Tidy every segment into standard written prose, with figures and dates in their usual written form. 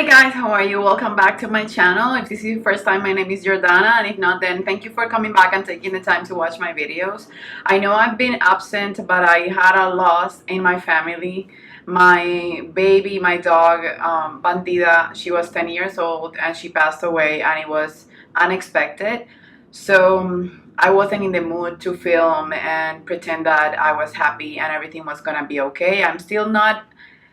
Hey guys, how are you? Welcome back to my channel. If this is your first time, my name is Jordana, and if not, then thank you for coming back and taking the time to watch my videos. I know I've been absent, but I had a loss in my family. My baby, my dog, Bandida, she was 10 years old and she passed away, and it was unexpected. So I wasn't in the mood to film and pretend that I was happy and everything was gonna be okay. I'm still not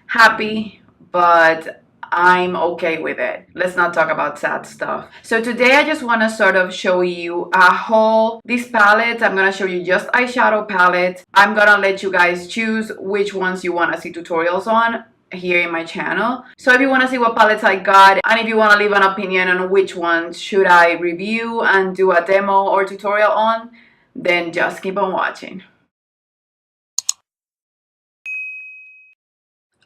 happy, but I'm okay with it. Let's not talk about sad stuff. So today I just want to sort of show you a haul. These palettes, I'm going to show you just eyeshadow palettes. I'm going to let you guys choose which ones you want to see tutorials on here in my channel. So if you want to see what palettes I got, and if you want to leave an opinion on which ones should I review and do a demo or tutorial on, then just keep on watching.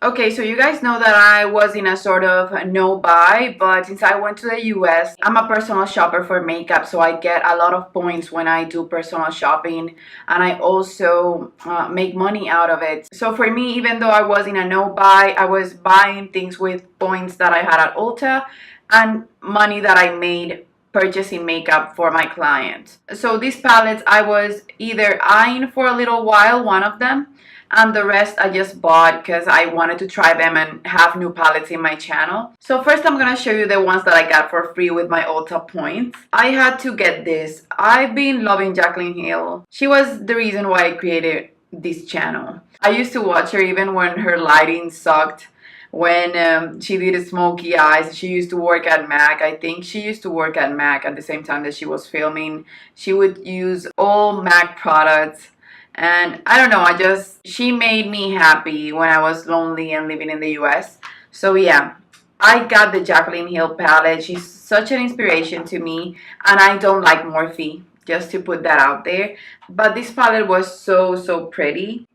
Okay, so you guys know that I was in a sort of no buy, but since I went to the US, I'm a personal shopper for makeup, so I get a lot of points when I do personal shopping, and I also make money out of it. So for me, even though I was in a no buy, I was buying things with points that I had at Ulta and money that I made purchasing makeup for my clients. So these palettes, I was either eyeing for a little while, one of them, and the rest I just bought because I wanted to try them and have new palettes in my channel. So first I'm gonna show you the ones that I got for free with my Ulta points. I had to get this. I've been loving Jaclyn Hill. She was the reason why I created this channel. I used to watch her even when her lighting sucked. When she did smoky eyes. She used to work at MAC. I think she used to work at MAC at the same time that she was filming. She would use all MAC products. And I don't know, she made me happy when I was lonely and living in the US. So yeah, I got the Jaclyn Hill palette. She's such an inspiration to me, and I don't like Morphe, just to put that out there. But this palette was so pretty.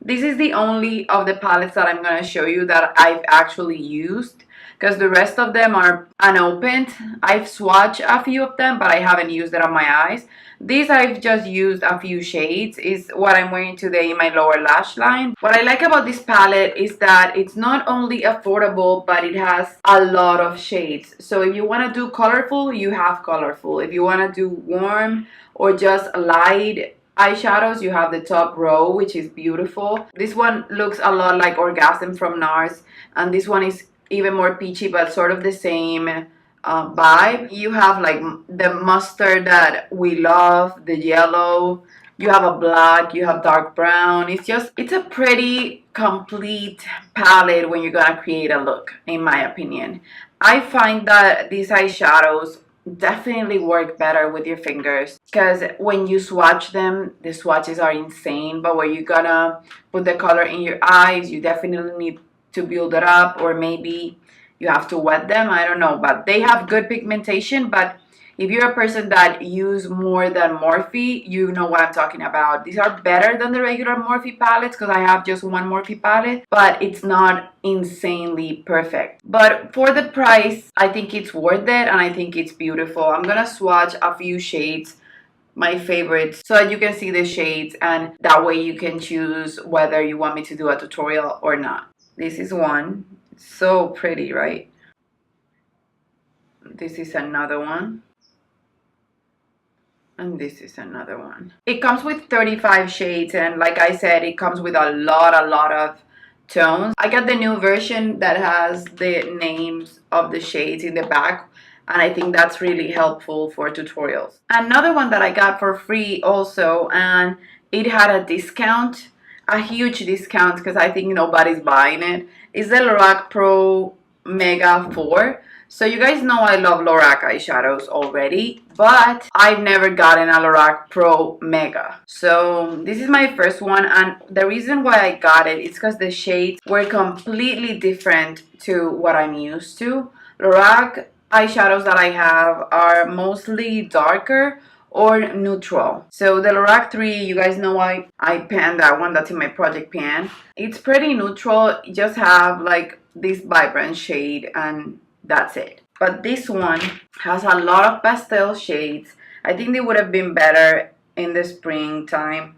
This is the only of the palettes that I'm going to show you that I've actually used, because the rest of them are unopened. I've swatched a few of them, but I haven't used it on my eyes. These I've just used a few shades. Is what I'm wearing today in my lower lash line. What I like about this palette is that it's not only affordable, but it has a lot of shades. So if you want to do colorful, you have colorful. If you want to do warm or just light eyeshadows, you have the top row, which is beautiful. This one looks a lot like Orgasm from NARS, and this one is even more peachy, but sort of the same vibe. You have like the mustard that we love, the yellow, you have a black, you have dark brown. It's a pretty complete palette when you're gonna create a look, in my opinion. I find that these eyeshadows definitely work better with your fingers, because when you swatch them, the swatches are insane, but when you're gonna put the color in your eyes, you definitely need to build it up, or maybe you have to wet them. I don't know, but they have good pigmentation. But if you're a person that use more than Morphe, you know what I'm talking about. These are better than the regular Morphe palettes, because I have just one Morphe palette, but it's not insanely perfect. But for the price, I think it's worth it, and I think it's beautiful. I'm gonna swatch a few shades, my favorites, so that you can see the shades, and that way you can choose whether you want me to do a tutorial or not. This is one. So pretty, right? This is another one. And this is another one. It comes with 35 shades, and like I said, it comes with a lot of tones. I got the new version that has the names of the shades in the back, and I think that's really helpful for tutorials. Another one that I got for free also, and it had a discount, a huge discount, because I think nobody's buying it, is the Lorac Pro Mega 4. So you guys know I love Lorac eyeshadows already, but I've never gotten a Lorac Pro Mega. So this is my first one, and the reason why I got it is because the shades were completely different to what I'm used to. Lorac eyeshadows that I have are mostly darker or neutral. So the Lorac 3, you guys know I panned that one, that's in my project pan. It's pretty neutral, you just have like this vibrant shade, and that's it. But this one has a lot of pastel shades. I think they would have been better in the springtime.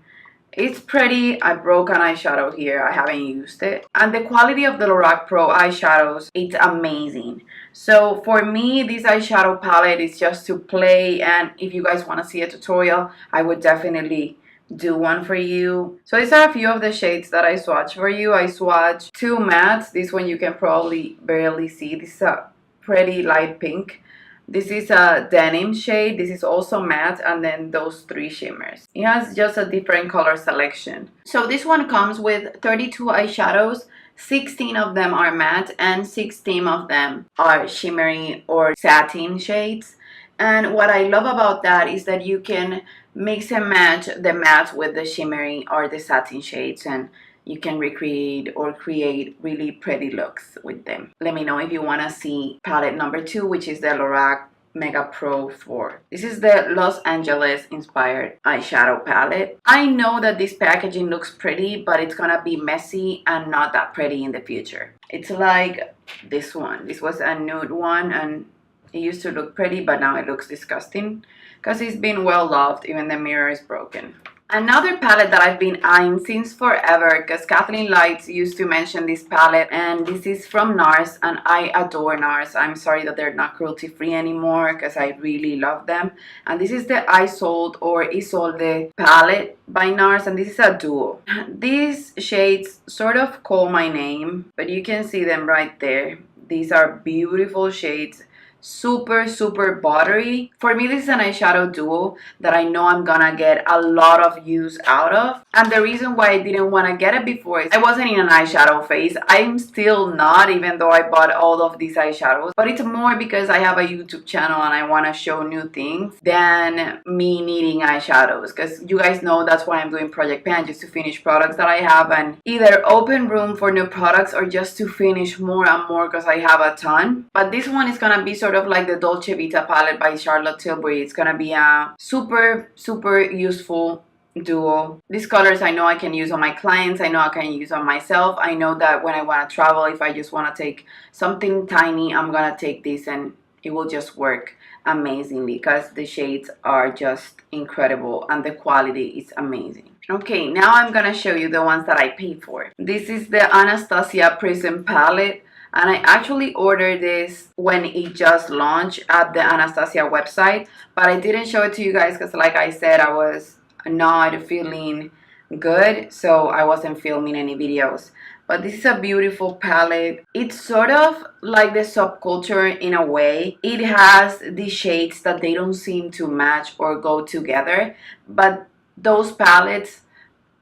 It's pretty. I broke an eyeshadow here. I haven't used it. And the quality of the Lorac Pro eyeshadows, it's amazing. So for me, this eyeshadow palette is just to play, and if you guys want to see a tutorial, I would definitely do one for you. So these are a few of the shades that I swatched for you. I swatched two mattes. This one you can probably barely see. This is a pretty light pink. This is a denim shade. This is also matte, and then those three shimmers. It has just a different color selection. So this one comes with 32 eyeshadows. 16 of them are matte and 16 of them are shimmery or satin shades. And what I love about that is that you can mix and match the matte with the shimmery or the satin shades, and you can recreate or create really pretty looks with them. Let me know if you want to see palette number 2, which is the Lorac Mega Pro 4. This is the Los Angeles inspired eyeshadow palette. I know that this packaging looks pretty, but it's gonna be messy and not that pretty in the future. It's like this one. This was a nude one, and it used to look pretty, but now it looks disgusting because it's been well loved. Even the mirror is broken. Another palette that I've been eyeing since forever, because Kathleen Lights used to mention this palette, and this is from NARS, and I adore NARS. I'm sorry that they're not cruelty free anymore, because I really love them. And this is the Isolde or Isolde palette by NARS, and this is a duo. These shades sort of call my name, but you can see them right there. These are beautiful shades. Super buttery. For me, this is an eyeshadow duo that I know I'm gonna get a lot of use out of. And the reason why I didn't want to get it before is I wasn't in an eyeshadow phase. I'm still not, even though I bought all of these eyeshadows. But it's more because I have a YouTube channel and I want to show new things than me needing eyeshadows. Because you guys know that's why I'm doing Project Pan, just to finish products that I have and either open room for new products or just to finish more and more because I have a ton. But this one is gonna be sort of like the Dolce Vita palette by Charlotte Tilbury. It's gonna be a super useful duo. These colors I know I can use on my clients. I know I can use on myself. I know that when I want to travel, if I just want to take something tiny, I'm gonna take this and it will just work amazingly because the shades are just incredible and the quality is amazing. Okay, now I'm gonna show you the ones that I paid for. This is the Anastasia Prism palette. And I actually ordered this when it just launched at the Anastasia website. But I didn't show it to you guys because, like I said, I was not feeling good. So I wasn't filming any videos. But this is a beautiful palette. It's sort of like the subculture in a way. It has these shades that they don't seem to match or go together. But those palettes,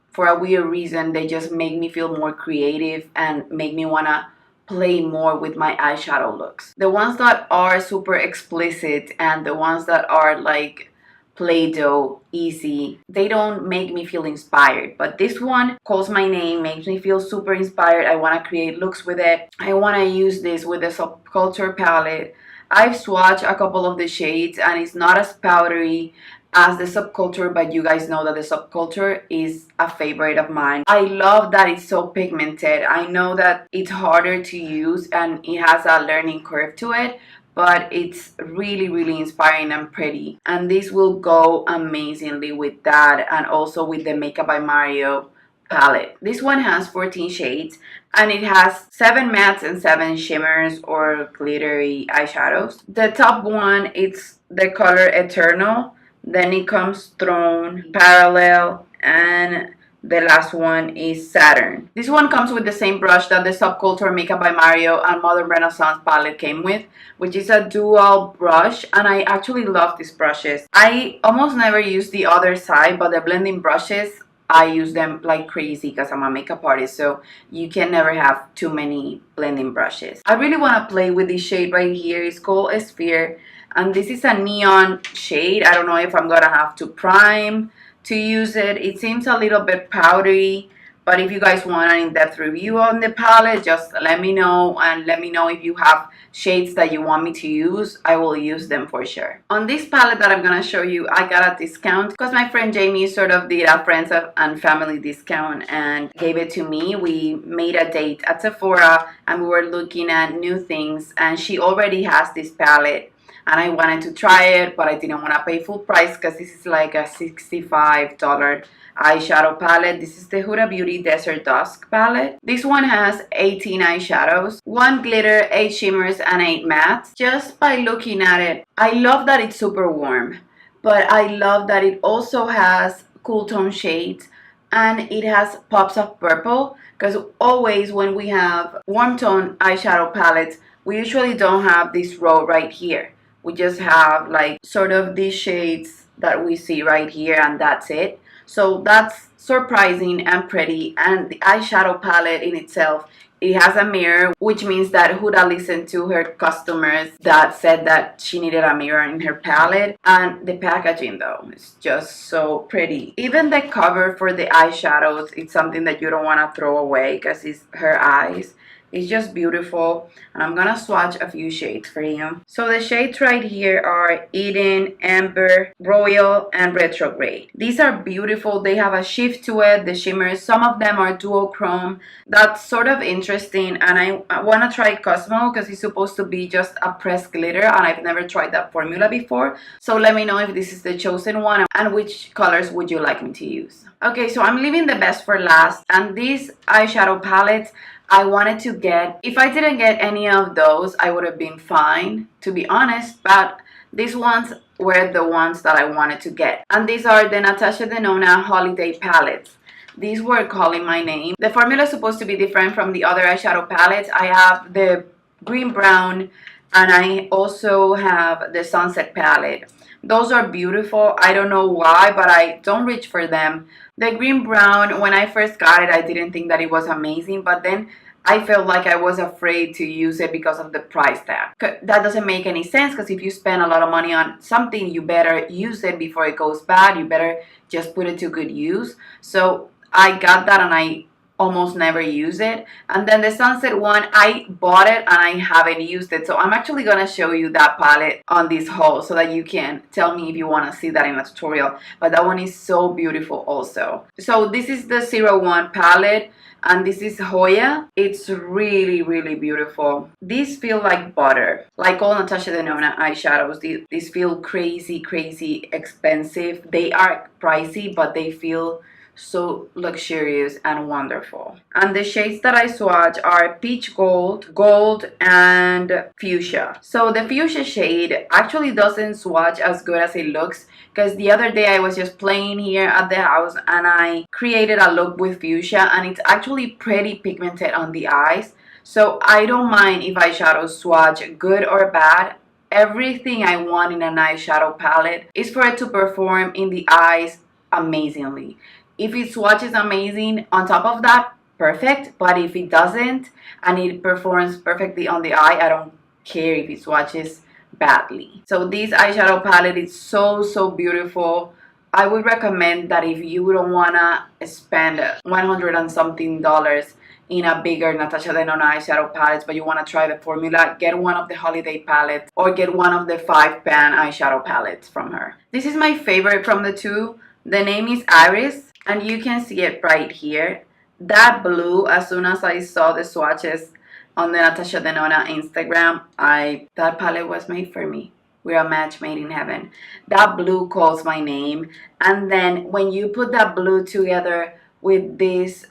for a weird reason, they just make me feel more creative and make me want to play more with my eyeshadow looks. The ones that are super explicit and the ones that are like Play-Doh, easy, they don't make me feel inspired. But this one calls my name, makes me feel super inspired. I want to create looks with it. I want to use this with the Subculture palette. I've swatched a couple of the shades and it's not as powdery as the Subculture, but you guys know that the Subculture is a favorite of mine. I love that it's so pigmented. I know that it's harder to use and it has a learning curve to it, but it's really inspiring and pretty. And this will go amazingly with that and also with the Makeup by Mario palette. This one has 14 shades and it has 7 mattes and 7 shimmers or glittery eyeshadows. The top one, it's the color Eternal. Then it comes Throne, Parallel, and the last one is Saturn. This one comes with the same brush that the Subculture Makeup by Mario and Modern Renaissance palette came with, which is a dual brush, and I actually love these brushes. I almost never use the other side, but the blending brushes, I use them like crazy because I'm a makeup artist, so you can never have too many blending brushes. I really want to play with this shade right here. It's called Sphere. And this is a neon shade. I don't know if I'm gonna have to prime to use it. It seems a little bit powdery, but if you guys want an in-depth review on the palette, just let me know, and let me know if you have shades that you want me to use. I will use them for sure. On this palette that I'm gonna show you, I got a discount because my friend Jamie sort of did a friends and family discount and gave it to me. We made a date at Sephora and we were looking at new things, and she already has this palette. and I wanted to try it, but I didn't want to pay full price because this is like a $65 eyeshadow palette. This is the Huda Beauty Desert Dusk palette. This one has 18 eyeshadows, 1 glitter, 8 shimmers, and 8 mattes. Just by looking at it, I love that it's super warm, but I love that it also has cool tone shades and it has pops of purple, because always when we have warm tone eyeshadow palettes, we usually don't have this row right here. We just have like sort of these shades that we see right here, and that's it. So that's surprising and pretty. And the eyeshadow palette in itself, it has a mirror, which means that Huda listened to her customers that said that she needed a mirror in her palette. And the packaging though is just so pretty. Even the cover for the eyeshadows, it's something that you don't want to throw away because it's her eyes. It's just beautiful, and I'm gonna swatch a few shades for you. So the shades right here are Eden, Amber, Royal, and Retrograde. These are beautiful. They have a shift to it, the shimmers. Some of them are duochrome. That's sort of interesting, and I wanna try Cosmo because it's supposed to be just a pressed glitter, and I've never tried that formula before. So let me know if this is the chosen one and which colors would you like me to use. Okay, so I'm leaving the best for last, and these eyeshadow palettes I wanted to get. If I didn't get any of those, I would have been fine, to be honest, but these ones were the ones that I wanted to get. And these are the Natasha The Nonna Holiday Palettes. These were calling my name. The formula is supposed to be different from the other eyeshadow palettes. I have the green brown, and I also have the sunset palette. Those are beautiful. I don't know why, but I don't reach for them. The green brown, when I first got it, I didn't think that it was amazing, but then I felt like I was afraid to use it because of the price tag. That doesn't make any sense, because if you spend a lot of money on something, you better use it before it goes bad. You better just put it to good use. So I got that, and I almost never use it. And then the sunset one, I bought it and I haven't used it. So I'm actually gonna show you that palette on this haul so that you can tell me if you want to see that in a tutorial. But that one is so beautiful also. So this is the 01 palette, and this is Hoya. It's really, really beautiful. These feel like butter, like all Natasha The Nonna eyeshadows. These feel crazy, crazy expensive. They are pricey, but they feel so luxurious and wonderful. And the shades that I swatch are peach gold, gold, and fuchsia. So the fuchsia shade actually doesn't swatch as good as it looks, because the other day I was just playing here at the house and I created a look with fuchsia, and it's actually pretty pigmented on the eyes. So I don't mind if eyeshadows swatch good or bad. Everything I want in an eyeshadow palette is for it to perform in the eyes amazingly. If it swatches amazing on top of that, perfect. But if it doesn't and it performs perfectly on the eye, I don't care if it swatches badly. So this eyeshadow palette is so, so beautiful. I would recommend that if you don't wanna spend 100 and something dollars in a bigger Natasha The Nonna eyeshadow palettes, but you want to try the formula, get one of the holiday palettes or get one of the 5-pan eyeshadow palettes from her. This is my favorite from the two. The name is Iris, and you can see it right here. That blue, as soon as I saw the swatches on the Natasha The Nonna Instagram, that palette was made for me. We're a match made in heaven. That blue calls my name. And then when you put that blue together with this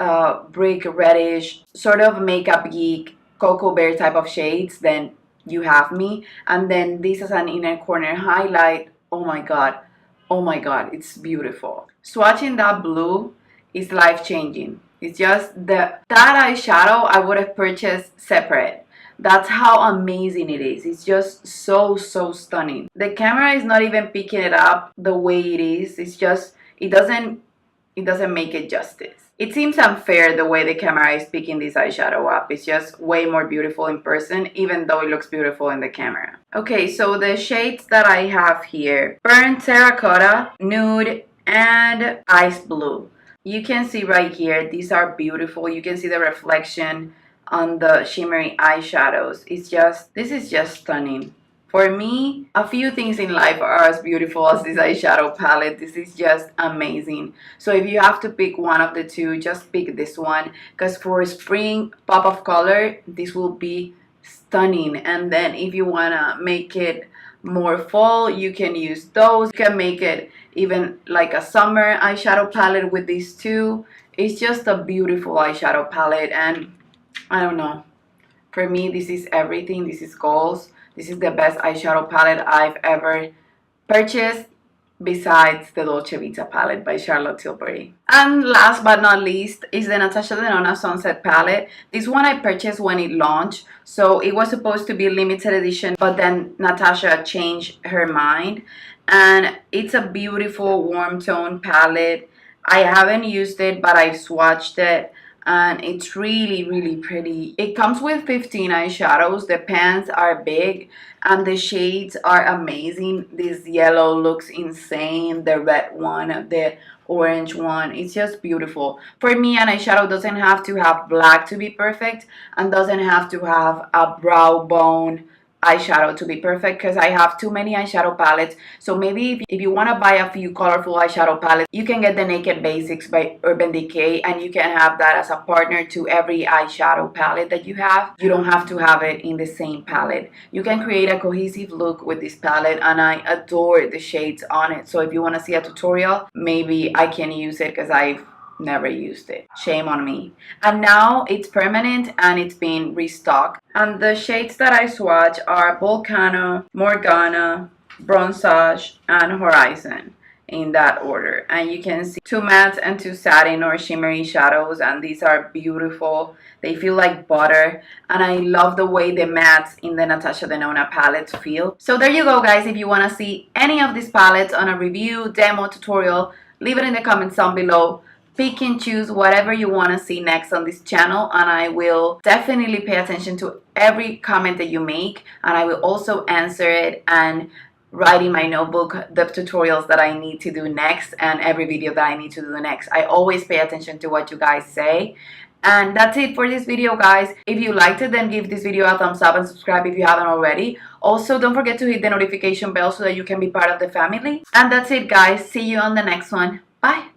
brick reddish sort of makeup geek cocoa bear type of shades, then you have me. And then this is an inner corner highlight. Oh my god. Oh my god, it's beautiful. Swatching that blue is life-changing. It's just that eyeshadow I would have purchased separate. That's how amazing it is. It's just so, so stunning. The camera is not even picking it up the way it is. It's just, it doesn't make it justice. It seems unfair the way the camera is picking this eyeshadow up. It's just way more beautiful in person, even though it looks beautiful in the camera. Okay, so the shades that I have here: burnt terracotta, nude, and ice blue. You can see right here, these are beautiful. You can see the reflection on the shimmery eyeshadows. This is just stunning. For me, a few things in life are as beautiful as this eyeshadow palette. This is just amazing. So if you have to pick one of the two, just pick this one, because for spring pop of color, this will be stunning. And then if you want to make it more fall, you can use those. You can make it even like a summer eyeshadow palette with these two. It's just a beautiful eyeshadow palette, and I don't know, for me this is everything. This is goals. This is the best eyeshadow palette I've ever purchased, besides the Dolce Vita palette by Charlotte Tilbury. And last but not least is the Natasha The Nonna Sunset palette. This one I purchased when it launched, so it was supposed to be limited edition, but then Natasha changed her mind, and it's a beautiful warm tone palette. I haven't used it, but I've swatched it, and it's really pretty. It comes with 15 eyeshadows. The pans are big and the shades are amazing. This yellow looks insane, the red one, the orange one, it's just beautiful. For me, an eyeshadow doesn't have to have black to be perfect, and doesn't have to have a brow bone eyeshadow to be perfect, because I have too many eyeshadow palettes. So maybe if you want to buy a few colorful eyeshadow palettes, you can get the Naked Basics by Urban Decay, and you can have that as a partner to every eyeshadow palette that you have. You don't have to have it in the same palette. You can create a cohesive look with this palette, and I adore the shades on it. So if you want to see a tutorial, maybe I can use it, because I've never used it. Shame on me. And now it's permanent and it's been restocked. And the shades that I swatch are Volcano, Morgana, Bronzage, and Horizon, in that order. And you can see 2 matte and 2 satin or shimmery shadows, and these are beautiful. They feel like butter, and I love the way the mattes in the Natasha The Nonna palettes feel. So there you go, guys. If you want to see any of these palettes on a review, demo, tutorial, leave it in the comments down below. Pick and choose whatever you want to see next on this channel, and I will definitely pay attention to every comment that you make, and I will also answer it and write in my notebook the tutorials that I need to do next and every video that I need to do next. I always pay attention to what you guys say. And that's it for this video, guys. If you liked it, then give this video a thumbs up and subscribe if you haven't already. Also, don't forget to hit the notification bell so that you can be part of the family. And that's it, guys. See you on the next one. Bye.